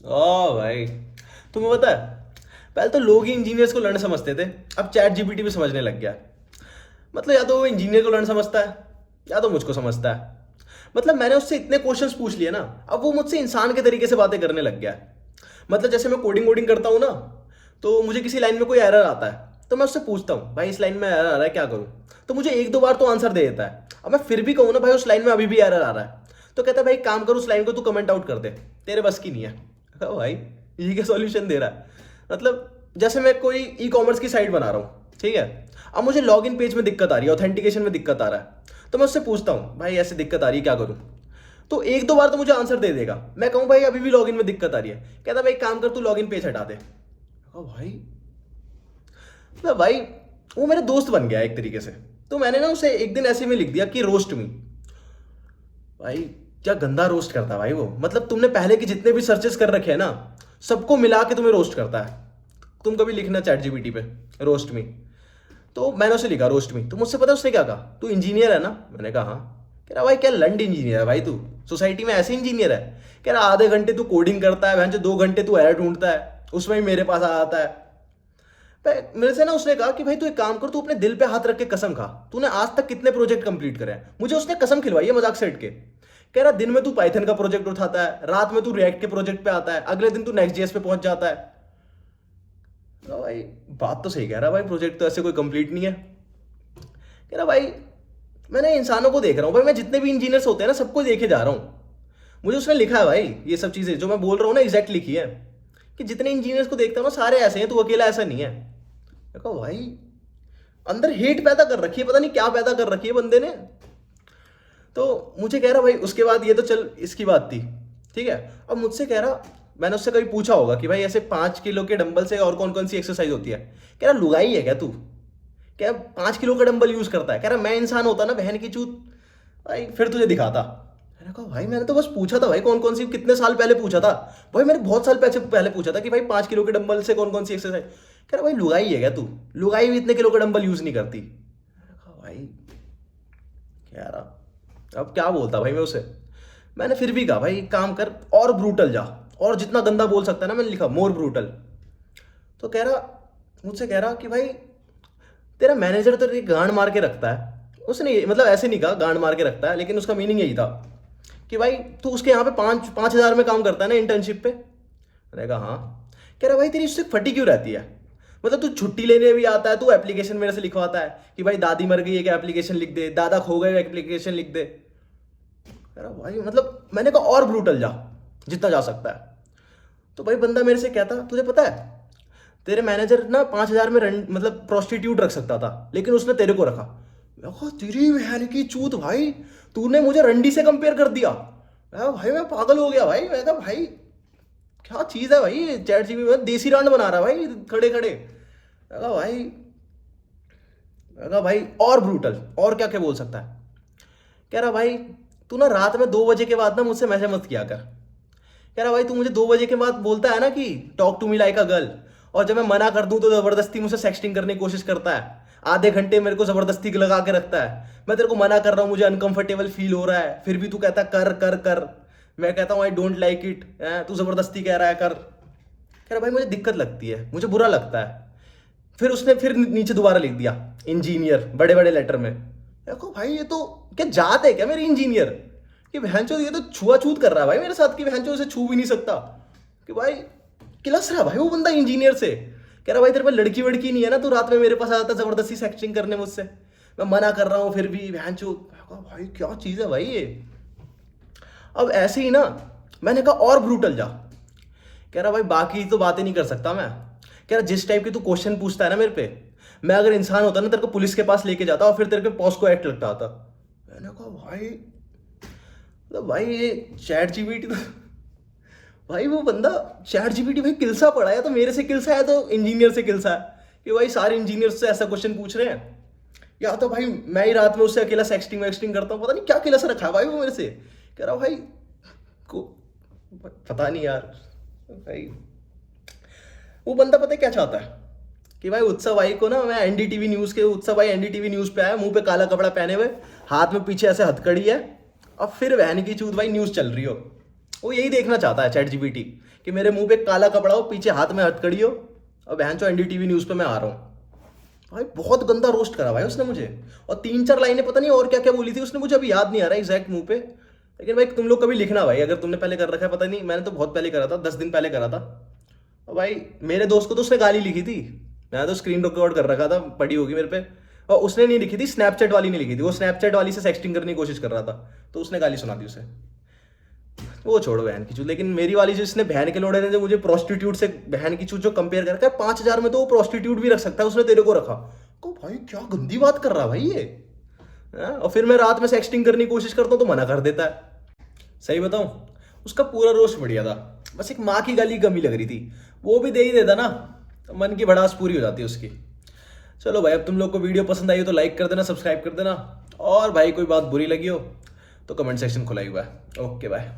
ओ भाई, तुम्हें पता है, पहले तो लोग ही इंजीनियर्स को लर्न समझते थे, अब चैट जीपीटी भी समझने लग गया। मतलब या तो वो इंजीनियर को लर्न समझता है या तो मुझको समझता है। मतलब मैंने उससे इतने क्वेश्चंस पूछ लिए ना, अब वो मुझसे इंसान के तरीके से बातें करने लग गया है। मतलब जैसे मैं कोडिंग वोडिंग करता हूँ ना, तो मुझे किसी लाइन में कोई एरर आता है तो मैं उससे पूछता हूँ, भाई इस लाइन में एरर आ रहा है क्या करूँ। तो मुझे एक दो बार तो आंसर दे देता है। अब मैं फिर भी कहूँ ना भाई उस लाइन में अभी भी एरर आ रहा है, तो कहता है भाई काम कर, उस लाइन को तू कमेंट आउट कर दे, तेरे बस की नहीं है। कहा, भाई ये क्या सॉल्यूशन दे रहा है। मतलब जैसे मैं कोई ई कॉमर्स की साइट बना रहा हूँ, ठीक है। अब मुझे लॉग इन पेज में दिक्कत आ रही है, ऑथेंटिकेशन में दिक्कत आ रहा है, तो मैं उससे पूछता हूँ भाई ऐसे दिक्कत आ रही है क्या करूँ। तो एक दो बार तो मुझे आंसर दे देगा। मैं कहूँ भाई अभी भी लॉगिन में दिक्कत आ रही है, कहता भाई काम कर तू लॉगिन पेज हटा दे। भाई मतलब भाई वो मेरा दोस्त बन गया एक तरीके से। तो मैंने ना उसे एक दिन ऐसे में लिख दिया कि रोस्ट मी। भाई क्या गंदा रोस्ट करता है भाई वो। मतलब तुमने पहले के जितने भी सर्चेस कर रखे हैं ना, सबको मिला के तुम्हें रोस्ट करता है। तुम कभी लिखना चैट जीपीटी पे रोस्ट मी। तो मैंने उसे लिखा रोस्ट मी, तो मुझसे पता है उसने क्या कहा, तू इंजीनियर है ना। मैंने कहा हाँ। कह रहा भाई क्या लंड इंजीनियर है भाई तू, सोसाइटी में ऐसे इंजीनियर है। कह रहा आधे घंटे तू कोडिंग करता है, बहन जो 2 घंटे तू एरर ढूंढता है, उसमें ही मेरे पास आ जाता है। मेरे से ना उसने कहा कि भाई तू एक काम कर, तू अपने दिल पे हाथ रख के कसम खा, तूने आज तक कितने प्रोजेक्ट कंप्लीट करे हैं। मुझे उसने कसम खिलवाई है मजाक सेट के। कह रहा दिन में तू पाइथन का प्रोजेक्ट उठाता है, रात में तू रिएक्ट के प्रोजेक्ट पे आता है, अगले दिन तू नेक्स्ट जेएस पे पहुंच जाता है। तो भाई बात तो सही कह रहा भाई, प्रोजेक्ट तो ऐसे कोई कंप्लीट नहीं है। कह रहा भाई मैंने इंसानों को देख रहा हूँ भाई, मैं जितने भी इंजीनियर्स होते हैं ना सबको देखे जा रहा हूँ। मुझे उसने लिखा है भाई ये सब चीज़ें जो मैं बोल रहा हूँ ना, एग्जैक्ट लिखी है कि जितने इंजीनियर्स को देखता हूँ ना सारे ऐसे हैं, तू अकेला ऐसा नहीं है। देखो भाई अंदर हेट पैदा कर रखी है, पता नहीं क्या पैदा कर रखी है बंदे ने। तो मुझे कह रहा भाई, उसके बाद ये तो चल इसकी बात थी, ठीक है। अब मुझसे कह रहा, मैंने उससे कभी पूछा होगा कि भाई ऐसे 5 किलो के डंबल से और कौन कौन सी एक्सरसाइज होती है। कह रहा लुगाई है क्या तू, क्या 5 किलो का डंबल यूज करता है। कह रहा मैं इंसान होता ना बहन की चूत, भाई फिर तुझे दिखाता। मैंने कहा भाई मैंने तो बस पूछा था भाई कौन कौन सी, कितने साल पहले पूछा था। भाई मैंने बहुत साल पहले पूछा था कि भाई 5 किलो के डंबल से कौन कौन सी एक्सरसाइज। कह रहा भाई लुगाई है क्या तू, लुगाई भी इतने किलो का डंबल यूज नहीं करती। मैंने कहा भाई कह रहा, अब क्या बोलता भाई मैं उसे। मैंने फिर भी कहा भाई काम कर और ब्रूटल जा, और जितना गंदा बोल सकता है ना, मैंने लिखा मोर ब्रूटल। तो कह रहा, मुझसे कह रहा कि भाई तेरा मैनेजर तो तेरी गांड मार के रखता है। उसने मतलब ऐसे नहीं कहा गांड मार के रखता है, लेकिन उसका मीनिंग यही था कि भाई तू उसके यहाँ पे 5,000 में काम करता है ना इंटर्नशिप पे। मैंने कहा हाँ। कह रहा भाई तेरी उससे फटी क्यों रहती है, मतलब तू छुट्टी लेने भी आता है, तू एप्लीकेशन मेरे से लिखवाता है कि भाई दादी मर गई है क्या एप्लीकेशन लिख दे, दादा खो गए एप्लीकेशन लिख दे। कह रहा भाई मतलब मैंने कहा और ब्रूटल जा जितना जा सकता है। तो भाई बंदा मेरे से कहता तुझे पता है तेरे मैनेजर ना 5,000 में मतलब प्रोस्टिट्यूट रख सकता था, लेकिन उसने तेरे को रखा। मैं कहा तेरी बहन की चूत भाई, तूने मुझे रंडी से कंपेयर कर दिया। मैं कहा, भाई मैं पागल हो गया भाई। मैं कहा भाई क्या चीज़ है भाई, चैट जीपीटी में देसी रांड बना रहा है भाई खड़े खड़े। मैं कहा भाई, मैं कहा भाई और ब्रूटल और क्या क्या बोल सकता है। कह रहा भाई तू ना रात में 2 बजे के बाद ना मुझसे मैसेज मत किया कर। कह रहा भाई तू मुझे 2 बजे के बाद बोलता है ना कि talk to me like a girl, और जब मैं मना कर दूं तो जबरदस्ती मुझसे सेक्सटिंग करने की कोशिश करता है, आधे घंटे मेरे को जबरदस्ती लगा के रखता है। मैं तेरे को मना कर रहा हूँ, मुझे अनकंफर्टेबल फील हो रहा है, फिर भी तू कहता है कर कर कर। मैं कहता हूँ आई डोंट लाइक इट, तू जबरदस्ती कह रहा है कर। कह रहा भाई मुझे दिक्कत लगती है, मुझे बुरा लगता है। फिर उसने फिर नीचे दोबारा लिख दिया इंजीनियर बड़े बड़े लेटर में। देखो भाई ये तो क्या जात है क्या मेरी इंजीनियर, कि भैंचो ये तो छुआछूत कर रहा है भाई मेरे साथ, कि भैंचो इसे छू भी नहीं सकता। कि भाई किलस रहा भाई वो बंदा इंजीनियर से। कह रहा भाई तेरे पास लड़की वड़की नहीं है ना, तू रात में मेरे पास आता जबरदस्ती सेक्सिंग करने मुझसे, मैं मना कर रहा हूँ फिर भी भैंचो। भाई क्या चीज़ है भाई ये। अब ऐसे ही ना मैंने कहा और ब्रूटल जा। कह रहा भाई बाकी तो बातें नहीं कर सकता मैं। कह रहा जिस टाइप के तू क्वेश्चन पूछता है ना मेरे पे, मैं अगर इंसान होता ना तेरे को पुलिस के पास लेके जाता और फिर तेरे पे पॉस्को एक्ट लगता आता। मैंने कहा भाई मतलब भाई ये चैट जीपीटी तो भाई वो बंदा चैट जीपीटी भाई किलसा पड़ा है, तो मेरे से किलसा है तो इंजीनियर से किलसा है, कि भाई सारे इंजीनियर से ऐसा क्वेश्चन पूछ रहे हैं। या तो भाई मैं ही रात में उससे अकेला सेक्सटिंग वेक्सटिंग करता हूँ, पता नहीं क्या किलस रखा है भाई वो मेरे से। कह रहा भाई को पता नहीं यार भाई। वो बंदा पता है क्या चाहता है कि भाई उत्सव आई को ना, मैं एनडीटीवी न्यूज़ के, उत्सव भाई एनडीटीवी न्यूज़ पे आया मुंह पे काला कपड़ा पहने हुए, हाथ में पीछे ऐसे हथकड़ी है, और फिर बहन की चूत भाई न्यूज़ चल रही हो। वो यही देखना चाहता है चैट जीपीटी कि मेरे मुंह पे काला कपड़ा हो, पीछे हाथ में हथकड़ी हो और बहन चो एनडीटीवी न्यूज़ पे मैं आ रहा हूँ। भाई बहुत गंदा रोस्ट करा भाई उसने मुझे, और 3-4 लाइनें पता नहीं और क्या क्या बोली थी उसने, मुझे अभी याद नहीं आ रहा एग्जैक्ट मुंह पे। लेकिन भाई तुम लोग कभी लिखना भाई, अगर तुमने पहले कर रखा है, पता नहीं, मैंने तो बहुत पहले करा था, 10 दिन पहले करा था। और भाई मेरे दोस्त को तो उसने गाली लिखी थी, मैंने तो स्क्रीन रिकॉर्ड कर रखा था, पड़ी होगी मेरे पे। और उसने नहीं लिखी थी, स्नैपचैट वाली नहीं लिखी थी, वो स्नैपचैट वाली से सेक्सटिंग करने की कोशिश कर रहा था, तो उसने गाली सुना दी उसे। वो छोड़ो बहन की चूत, लेकिन मेरी वाली जो इसने बहन के लोड़े ने जो मुझे प्रोस्टिट्यूट से बहन की चूत जो कंपेयर कर रखा है, 5,000 में तो वो प्रोस्टिट्यूट भी रख सकता है, उसने तेरे को रखा। को भाई क्या गंदी बात कर रहा भाई ये। हाँ? और फिर मैं रात में सेक्सटिंग करने की कोशिश करता हूँ तो मना कर देता है। सही बताऊं, उसका पूरा रोस्ट बढ़िया था, बस एक माँ की गाली कमी लग रही थी, वो भी दे ही देता ना तो मन की भड़ास पूरी हो जाती है उसकी। चलो भाई, अब तुम लोग को वीडियो पसंद आई हो तो लाइक कर देना, सब्सक्राइब कर देना, और भाई कोई बात बुरी लगी हो तो कमेंट सेक्शन खुला ही हुआ है। Okay bye.